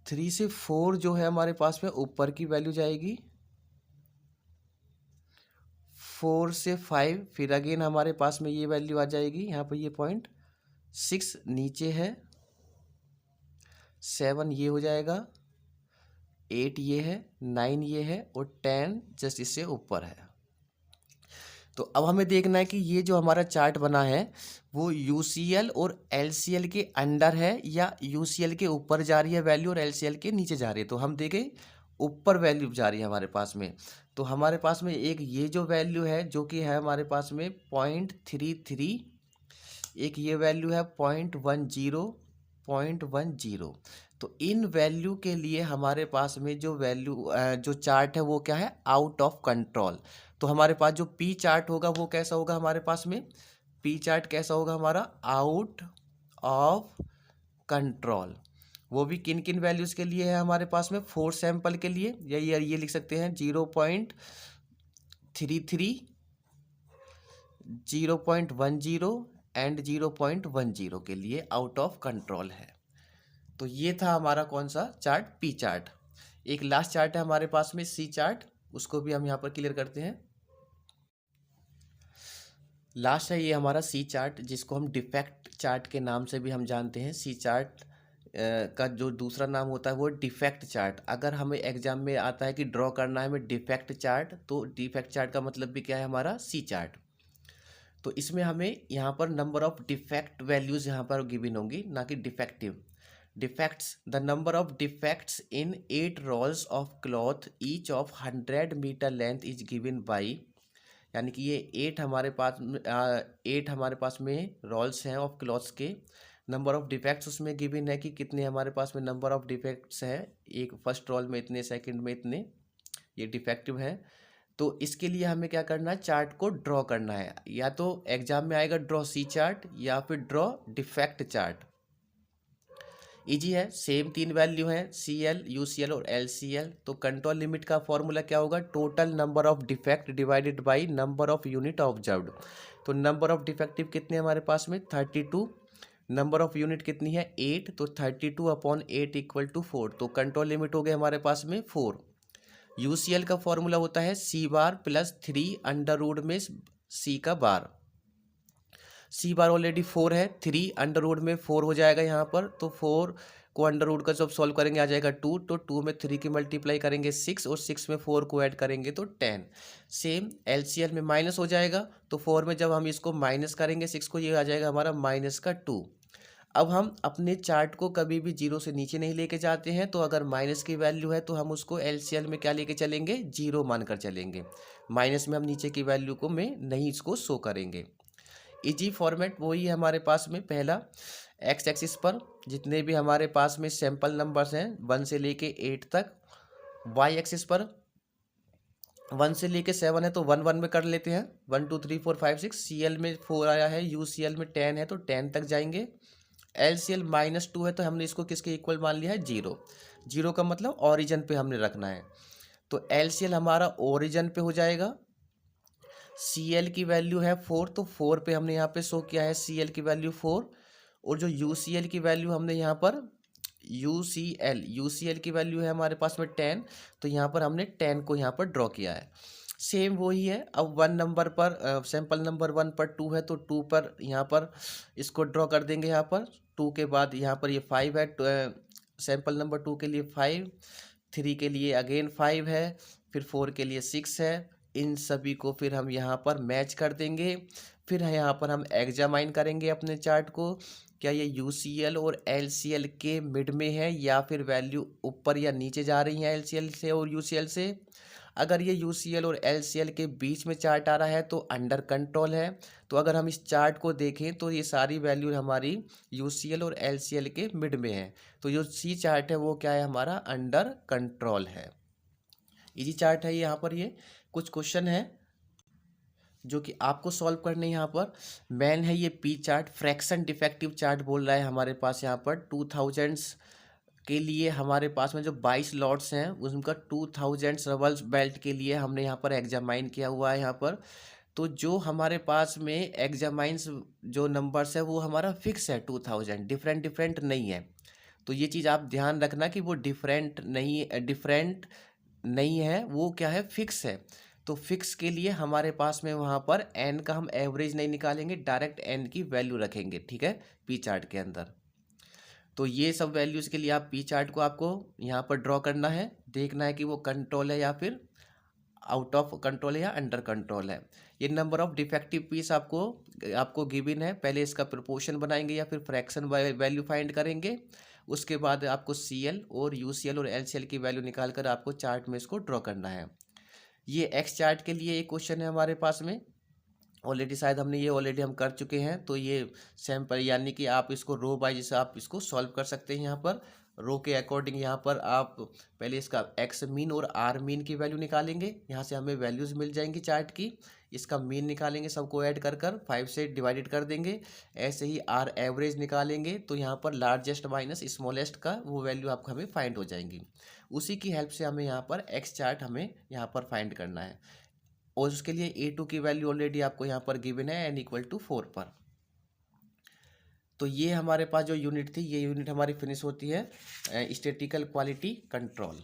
3 से 4 जो है हमारे पास में ऊपर की वैल्यू जाएगी, 4 से 5 फिर अगेन हमारे पास में ये वैल्यू आ जाएगी यहाँ पर, ये 0.6 नीचे है, 7 ये हो जाएगा, 8 ये है, 9 ये है, और 10 जस्ट इससे ऊपर है। तो अब हमें देखना है कि ये जो हमारा चार्ट बना है वो UCL और LCL के अंडर है या UCL के ऊपर जा रही है वैल्यू और LCL के नीचे जा रही है। तो हम देखें ऊपर वैल्यू जा रही है हमारे पास में, तो हमारे पास में एक ये जो वैल्यू है जो कि है हमारे पास में 0.33, एक ये वैल्यू है 0.10, तो इन वैल्यू के लिए हमारे पास में जो वैल्यू जो चार्ट है वो क्या है, आउट ऑफ कंट्रोल। तो हमारे पास जो पी चार्ट होगा वो कैसा होगा हमारे पास में, पी चार्ट कैसा होगा हमारा, आउट ऑफ कंट्रोल। वो भी किन किन वैल्यूज़ के लिए है हमारे पास में, 4 सैंपल के लिए, या ये लिख सकते हैं 0.33, 0.10 एंड 0.10 के लिए आउट ऑफ कंट्रोल है। तो ये था हमारा कौन सा चार्ट, पी चार्ट। एक लास्ट चार्ट है हमारे पास में सी चार्ट, उसको भी हम यहाँ पर क्लियर करते हैं। लास्ट है ये हमारा सी चार्ट, जिसको हम डिफेक्ट चार्ट के नाम से भी हम जानते हैं। सी चार्ट का जो दूसरा नाम होता है वो डिफेक्ट चार्ट। अगर हमें एग्जाम में आता है कि ड्रॉ करना है हमें डिफेक्ट चार्ट, तो डिफेक्ट चार्ट का मतलब भी क्या है हमारा, सी चार्ट। तो इसमें हमें यहाँ पर नंबर ऑफ डिफेक्ट वैल्यूज़ यहाँ पर गिवन होंगी, ना कि defective. Defects, the number of defects in 8 rolls of cloth each of 100 metre length is given by, यानी कि ये 8 हमारे पास में रोल्स हैं ऑफ क्लॉथ्स के। नंबर ऑफ डिफेक्ट्स उसमें गिवन है कि कितने हमारे पास में नंबर ऑफ डिफेक्ट्स हैं, एक फर्स्ट रोल में इतने, सेकंड में इतने, ये डिफेक्टिव है। तो इसके लिए हमें क्या करना है, चार्ट को ड्रॉ करना है। या तो एग्जाम में आएगा ड्रॉ सी चार्ट या फिर ड्रॉ डिफेक्ट चार्ट। इजी है, सेम 3 वैल्यू हैं, CL, UCL और LCL। तो कंट्रोल लिमिट का फॉर्मूला क्या होगा, total number of defect divided by number of unit observed. तो नंबर ऑफ डिफेक्टिव कितने हमारे पास में 32, नंबर ऑफ यूनिट कितनी है 8, तो 32/8 इक्वल टू 4। तो कंट्रोल लिमिट हो गए हमारे पास में 4। UCL का फॉर्मूला होता है C बार प्लस 3 अंडर रूट में C का बार। C बार ऑलरेडी 4 है, 3 अंडर रूट में 4 हो जाएगा यहाँ पर, तो 4 को अंडर रूट का जब सॉल्व करेंगे आ जाएगा 2, तो 2 में 3 की मल्टीप्लाई करेंगे 6, और 6 में 4 को ऐड करेंगे तो 10। सेम LCL में माइनस हो जाएगा, तो 4 में जब हम इसको माइनस करेंगे 6 को, ये आ जाएगा हमारा माइनस का 2। अब हम अपने चार्ट को कभी भी 0 से नीचे नहीं लेके जाते हैं, तो अगर माइनस की वैल्यू है तो हम उसको LCL में क्या लेके चलेंगे, 0 मानकर चलेंगे। माइनस में हम नीचे की वैल्यू को में नहीं इसको शो करेंगे। इजी फॉर्मेट वही है हमारे पास में, पहला एक्स एक्सिस पर जितने भी हमारे पास में सैंपल नंबर्स हैं 1 से लेके 8 तक, वाई एक्सिस पर 1 से लेके 7 है तो 1 1 में कर लेते हैं, 1 2 3 4 5 6, सी एल में 4 आया है, यू सी एल में 10 है तो 10 तक जाएंगे, एल सी एल -2 है तो हमने इसको किसके इक्वल मान लिया है, 0। 0 का मतलब ओरिजिन पे हमने रखना है, तो एल सी एल हमारा ओरिजिन पे हो जाएगा। सी एल की वैल्यू है 4 तो 4 पे हमने यहाँ पे शो किया है सी एल की वैल्यू 4, और जो यू सी एल की वैल्यू हमने यहाँ पर यू सी एल की वैल्यू है हमारे पास में 10, तो यहाँ पर हमने 10 को यहाँ पर ड्रॉ किया है। सेम वही है, अब 1 नंबर पर सैंपल नंबर 1 पर 2 है तो 2 पर यहाँ पर इसको ड्रॉ कर देंगे, यहाँ पर 2 के बाद यहाँ पर ये 5 है, सैंपल नंबर 2 के लिए 5, 3 के लिए अगेन 5 है, फिर 4 के लिए 6 है। इन सभी को फिर हम यहाँ पर मैच कर देंगे, फिर यहाँ पर हम एग्जामाइन करेंगे अपने चार्ट को, क्या ये UCL और LCL के मिड में है या फिर वैल्यू ऊपर या नीचे जा रही है LCL से और UCL से। अगर ये UCL और LCL के बीच में चार्ट आ रहा है तो अंडर कंट्रोल है। तो अगर हम इस चार्ट को देखें तो ये सारी वैल्यू हमारी UCL और LCL के मिड में है, तो जो C चार्ट है वो क्या है, हमारा अंडर कंट्रोल है। इजी चार्ट है यहाँ पर। ये कुछ क्वेश्चन है जो कि आपको सॉल्व करने यहाँ पर। मेन है ये P chart, fraction defective chart बोल रहा है हमारे पास यहाँ पर। 2000s के लिए हमारे पास में जो 22 लॉट्स हैं उनका 2000 रबल्स बेल्ट के लिए हमने यहाँ पर एग्जामाइन किया हुआ है यहाँ पर। तो जो हमारे पास में एग्जामाइंस जो नंबर्स है वो हमारा फिक्स है 2000, डिफरेंट नहीं है। तो ये चीज़ आप ध्यान रखना कि वो डिफरेंट नहीं है, वो क्या है, फिक्स है। तो फिक्स के लिए हमारे पास में वहाँ पर एन का हम एवरेज नहीं निकालेंगे, डायरेक्ट एन की वैल्यू रखेंगे, ठीक है, पी चार्ट के अंदर। तो ये सब वैल्यूज़ के लिए आप पी चार्ट को आपको यहाँ पर ड्रॉ करना है, देखना है कि वो कंट्रोल है या फिर आउट ऑफ कंट्रोल है या अंडर कंट्रोल है। ये नंबर ऑफ डिफेक्टिव पीस आपको गिवन है, पहले इसका प्रोपोर्शन बनाएंगे या फिर फ्रैक्शन वैल्यू फाइंड करेंगे, उसके बाद आपको CL और UCL और LCL की वैल्यू निकाल कर आपको चार्ट में इसको ड्रॉ करना है। ये एक्स चार्ट के लिए एक क्वेश्चन है हमारे पास में, ऑलरेडी शायद हमने ये ऑलरेडी हम कर चुके हैं। तो ये सैम्पल यानी कि आप इसको रो बाय जैसे आप इसको सॉल्व कर सकते हैं। यहाँ पर रो के अकॉर्डिंग यहाँ पर आप पहले इसका एक्स मीन और आर मीन की वैल्यू निकालेंगे, यहाँ से हमें वैल्यूज़ मिल जाएंगी चार्ट की, इसका मीन निकालेंगे, सबको ऐड कर 5 से डिवाइडेड कर देंगे। ऐसे ही आर एवरेज निकालेंगे तो यहाँ पर लार्जेस्ट माइनस स्मॉलेस्ट का वो वैल्यू आपको हमें फाइंड हो जाएंगी। उसी की हेल्प से हमें यहाँ पर एक्स चार्ट हमें यहाँ पर फाइंड करना है, और उसके लिए A2 की वैल्यू ऑलरेडी आपको यहाँ पर गिवन है n = 4 पर। तो ये हमारे पास जो यूनिट थी, ये यूनिट हमारी फिनिश होती है स्टैटिकल क्वालिटी कंट्रोल।